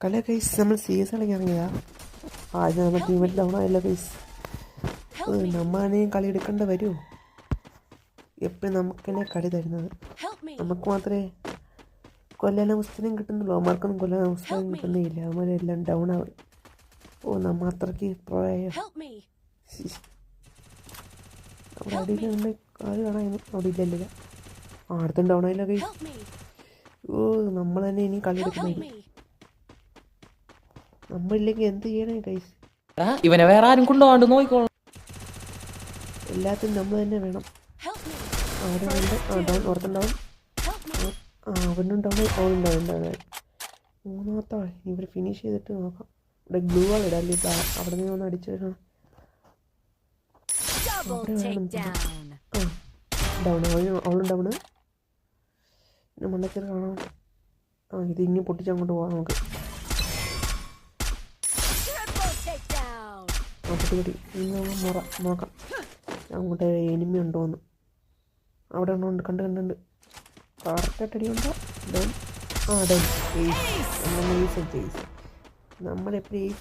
കല കൈസ് നമ്മൾ സീരിയസ് കളിക്കാൻ ഇറങ്ങിയതാ. ആദ്യം നമ്മൾ ടീമേറ്റ് ഡൗൺ ആയല്ലോ കൈസ്. നമ്മളാണെങ്കിൽ കളി എടുക്കേണ്ട വരുമോ? എപ്പോഴും നമുക്ക് തന്നെ കളി തരുന്നത്. നമുക്ക് മാത്രമേ കൊല്ലാനും പുസ്തകം കിട്ടുന്നുള്ളൂ. അവന്മാർക്കൊന്നും കൊല്ലാനും പുസ്തകം കിട്ടുന്നില്ല. അവന്മാരെല്ലാം ഡൗൺ ആവും. നമ്മൾ അത്രയ്ക്ക് പ്രോയായോ? അവിടെ അടിയിൽ ആര് കാണാൻ അവിടെ ഇല്ലല്ലോ. അടുത്തും ഡൗൺ ആയില്ലോ കൈസ്. നമ്മൾ തന്നെ ഇനി കളി എടുക്കുന്നില്ല. നമ്മളില്ലെങ്കിൽ എന്ത് ചെയ്യണേ കൈസ്? ഇവനെ വേറെ ആരും കൊണ്ടുപോകാണ്ട് നോക്കിക്കോളാം. എല്ലാത്തിനും നമ്മൾ തന്നെ വേണം. ആരുണ്ട്? ഡൗൺ ഓർത്തുണ്ടാവും. അവനും ഡൗൺ അവനും ഡൗൺ മൂന്നാമത്തെ ആൾ. ഇവർ ഫിനിഷ് ചെയ്തിട്ട് നോക്കാം. ഇവിടെ ഗ്ലൂ ആൾ ഇടാം. അവിടെ നിന്ന് ഒന്ന് അടിച്ചു വരണം. ഡൗൺ അവളും ഡൗണ്. പിന്നെ മണ്ടക്കറി കാണാം. ഇത് ഇനി പൊട്ടിച്ചങ്ങോട്ട് പോകാം നമുക്ക്. പൊട്ടി മുറ നോക്കാം അങ്ങോട്ട് എനിമി ഉണ്ടോന്ന്. അവിടെ ഉണ്ട്. കണ്ടുണ്ട്. കറക്റ്റായിട്ട് അടിയുണ്ടോ? ഡൗൺ. ഡൗൺ. നമ്മളെപ്പോഴും